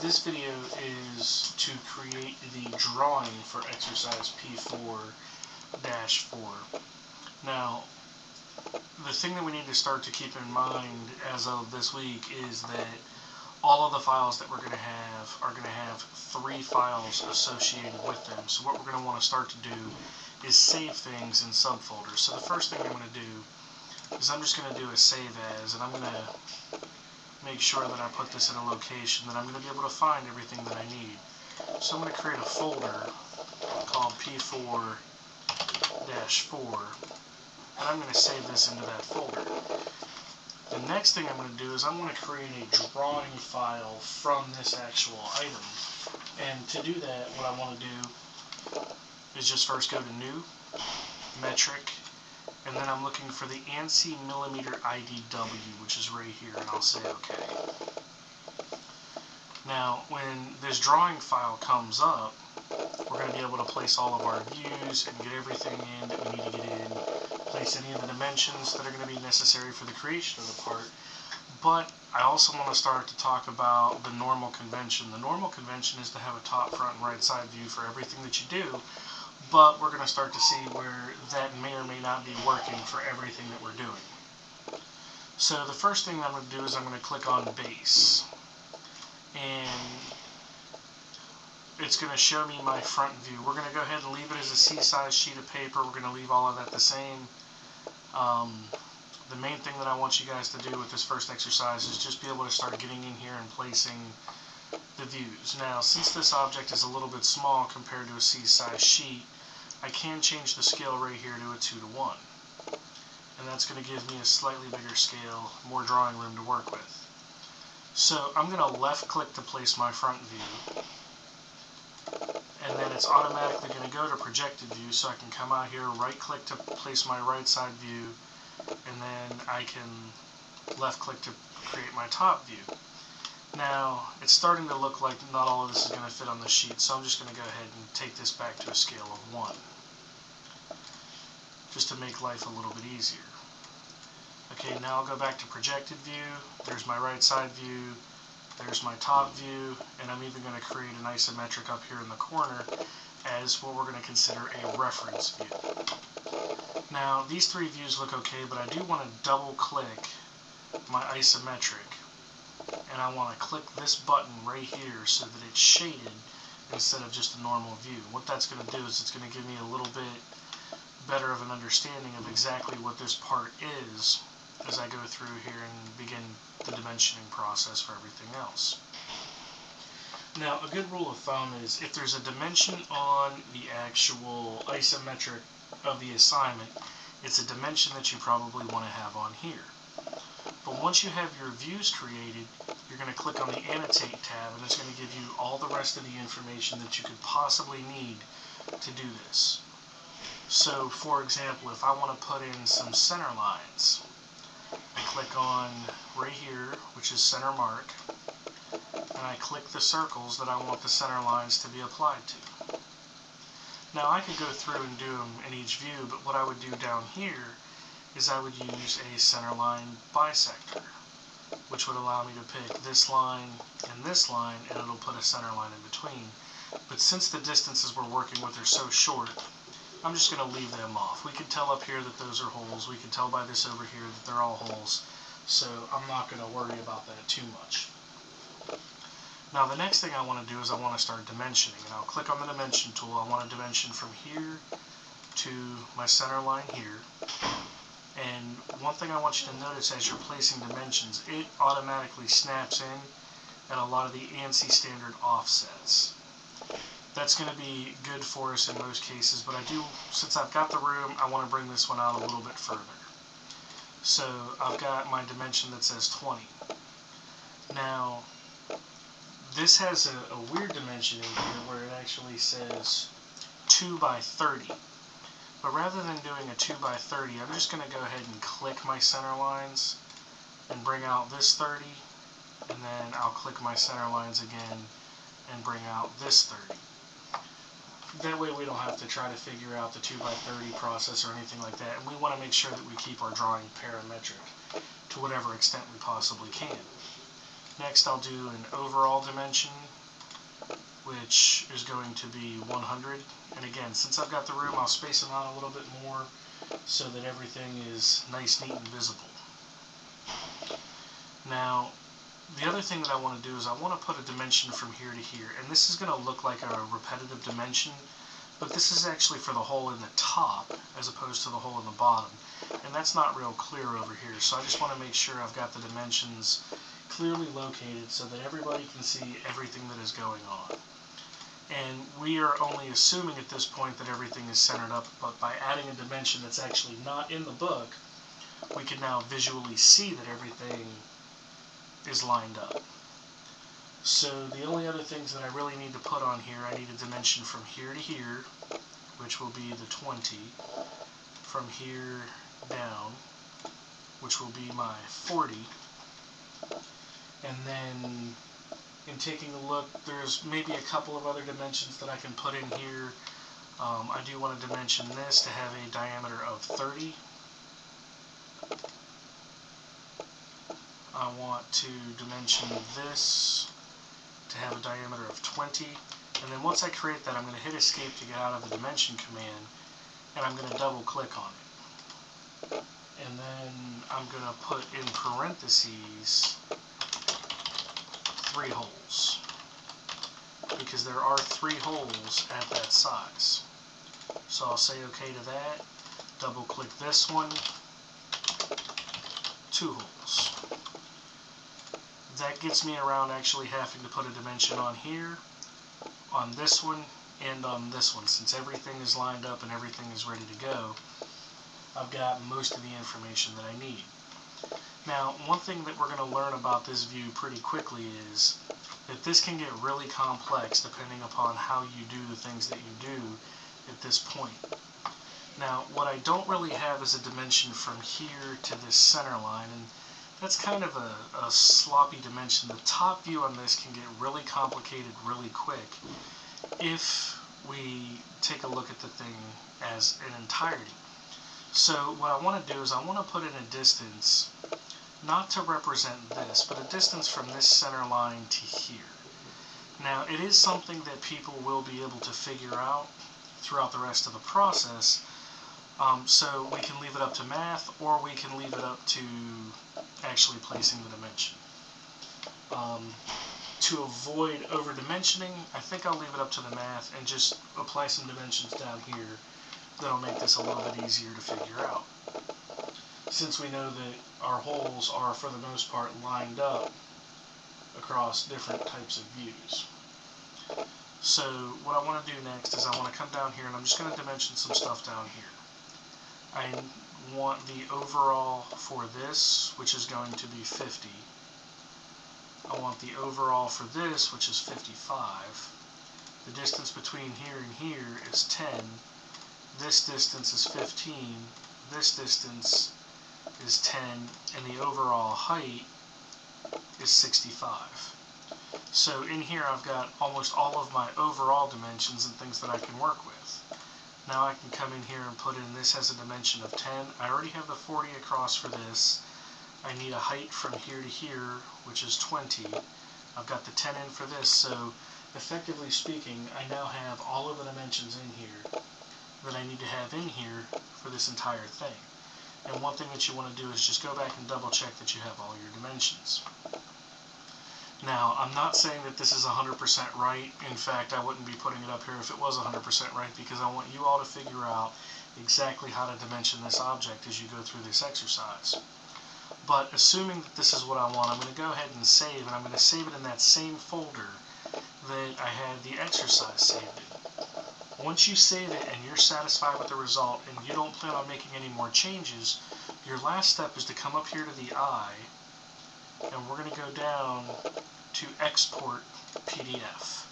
This video is to create the drawing for exercise P4-4. Now, the thing that we need to start to keep in mind as of this week is that all of the files that we're going to have are going to have 3 files associated with them. So what we're going to want to start to do is save things in subfolders. So the first thing I'm going to do is I'm just going to do a save as, and I'm going to make sure that I put this in a location that I'm going to be able to find everything that I need. So I'm going to create a folder called P4-4, and I'm going to save this into that folder. The next thing I'm going to do is I'm going to create a drawing file from this actual item. And to do that, what I want to do is just first go to New, Metric, and then I'm looking for the ANSI millimeter IDW, which is right here, and I'll say OK. Now, when this drawing file comes up, we're going to be able to place all of our views and get everything in that we need to get in, place any of the dimensions that are going to be necessary for the creation of the part. But I also want to start to talk about the normal convention. The normal convention is to have a top, front, and right side view for everything that you do, but we're going to start to see where that may or may not be working for everything that we're doing. So the first thing I'm going to do is I'm going to click on Base, and it's going to show me my front view. We're going to go ahead and leave it as a C-size sheet of paper. We're going to leave all of that the same. The main thing that I want you guys to do with this first exercise is just be able to start getting in here and placing the views. Now, since this object is a little bit small compared to a C-size sheet, I can change the scale right here to a 2:1. And that's going to give me a slightly bigger scale, more drawing room to work with. So I'm going to left click to place my front view, and then it's automatically going to go to projected view, so I can come out here, right click to place my right side view, and then I can left click to create my top view. Now, it's starting to look like not all of this is going to fit on the sheet, so I'm just going to go ahead and take this back to a scale of 1, just to make life a little bit easier. Okay, now I'll go back to projected view. There's my right side view, there's my top view, and I'm even going to create an isometric up here in the corner as what we're going to consider a reference view. Now, these 3 views look okay, but I do want to double click my isometric, and I want to click this button right here so that it's shaded instead of just a normal view. What that's going to do is it's going to give me a little bit better of an understanding of exactly what this part is as I go through here and begin the dimensioning process for everything else. Now, a good rule of thumb is if there's a dimension on the actual isometric of the assignment, it's a dimension that you probably want to have on here. But once you have your views created, you're going to click on the Annotate tab, and it's going to give you all the rest of the information that you could possibly need to do this. So, for example, if I want to put in some center lines, I click on right here, which is center mark, and I click the circles that I want the center lines to be applied to. Now, I could go through and do them in each view, but what I would do down here is I would use a centerline bisector, which would allow me to pick this line, and it'll put a center line in between. But since the distances we're working with are so short, I'm just going to leave them off. We can tell up here that those are holes. We can tell by this over here that they're all holes. So I'm not going to worry about that too much. Now, the next thing I want to do is I want to start dimensioning. And I'll click on the dimension tool. I want to dimension from here to my center line here. And one thing I want you to notice as you're placing dimensions, it automatically snaps in at a lot of the ANSI standard offsets. That's going to be good for us in most cases, but since I've got the room, I want to bring this one out a little bit further. So I've got my dimension that says 20. Now, this has a weird dimension in here where it actually says 2 by 30. But rather than doing a 2 by 30, I'm just going to go ahead and click my center lines and bring out this 30, and then I'll click my center lines again and bring out this 30. That way we don't have to try to figure out the 2 by 30 process or anything like that, and we want to make ssure that we keep our drawing parametric to whatever extent we possibly can. Next I'll do an overall dimension, which is going to be 100. And again, since I've got the room, I'll space them out a little bit more so that everything is nice, neat, and visible. Now, the other thing that I want to do is I want to put a dimension from here to here. And this is going to look like a repetitive dimension, but this is actually for the hole in the top as opposed to the hole in the bottom. And that's not real clear over here, so I just want to make sure I've got the dimensions clearly located so that everybody can see everything that is going on. And we are only assuming at this point that everything is centered up, but by adding a dimension that's actually not in the book, we can now visually see that everything is lined up. So the only other things that I really need to put on here, I need a dimension from here to here, which will be the 20, from here down, which will be my 40, and then in taking a look, there's maybe a couple of other dimensions that I can put in here. I do want to dimension this to have a diameter of 30. I want to dimension this to have a diameter of 20. And then once I create that, I'm going to hit escape to get out of the dimension command, and I'm going to double click on it. And then I'm going to put in parentheses 3 holes, because there are 3 holes at that size. So I'll say OK to that, double click this one, 2 holes. That gets me around actually having to put a dimension on here, on this one, and on this one. Since everything is lined up and everything is ready to go, I've got most of the information that I need. Now, one thing that we're going to learn about this view pretty quickly is that this can get really complex depending upon how you do the things that you do at this point. Now, what I don't really have is a dimension from here to this center line, and that's kind of a sloppy dimension. The top view on this can get really complicated really quick if we take a look at the thing as an entirety. So what I want to do is I want to put in a distance, not to represent this, but a distance from this center line to here. Now, it is something that people will be able to figure out throughout the rest of the process, so we can leave it up to math, or we can leave it up to actually placing the dimension. To avoid over-dimensioning, I think I'll leave it up to the math and just apply some dimensions down here that'll make this a little bit easier to figure out, since we know that our holes are, for the most part, lined up across different types of views. So what I want to do next is I want to come down here and I'm just going to dimension some stuff down here. I want the overall for this, which is going to be 50. I want the overall for this, which is 55. The distance between here and here is 10. This distance is 15. This distance is 10. And the overall height is 65. So in here I've got almost all of my overall dimensions and things that I can work with. Now I can come in here and put in this has a dimension of 10. I already have the 40 across for this. I need a height from here to here, which is 20. I've got the 10 in for this, so effectively speaking, I now have all of the dimensions in here that I need to have in here for this entire thing. And one thing that you want to do is just go back and double check that you have all your dimensions. Now, I'm not saying that this is 100% right. In fact, I wouldn't be putting it up here if it was 100% right, because I want you all to figure out exactly how to dimension this object as you go through this exercise. But assuming that this is what I want, I'm going to go ahead and save, and I'm going to save it in that same folder that I had the exercise saved in. Once you save it and you're satisfied with the result and you don't plan on making any more changes, your last step is to come up here to the eye, and we're going to go down to export PDF.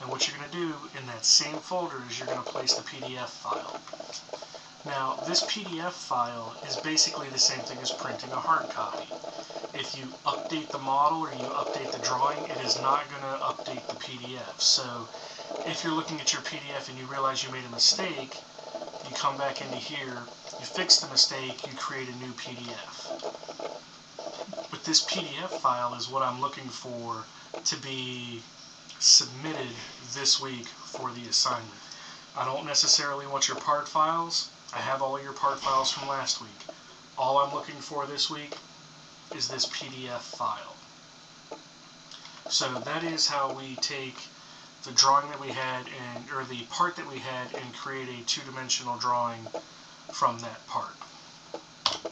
And what you're going to do in that same folder is you're going to place the PDF file. Now, this PDF file is basically the same thing as printing a hard copy. If you update the model or you update the drawing, it is not going to update the PDF. So if you're looking at your PDF and you realize you made a mistake, you come back into here, you fix the mistake, you create a new PDF. But this PDF file is what I'm looking for to be submitted this week for the assignment. I don't necessarily want your part files. I have all your part files from last week. All I'm looking for this week is this PDF file. So that is how we take the drawing that we had, or the part that we had, and create a two-dimensional drawing from that part.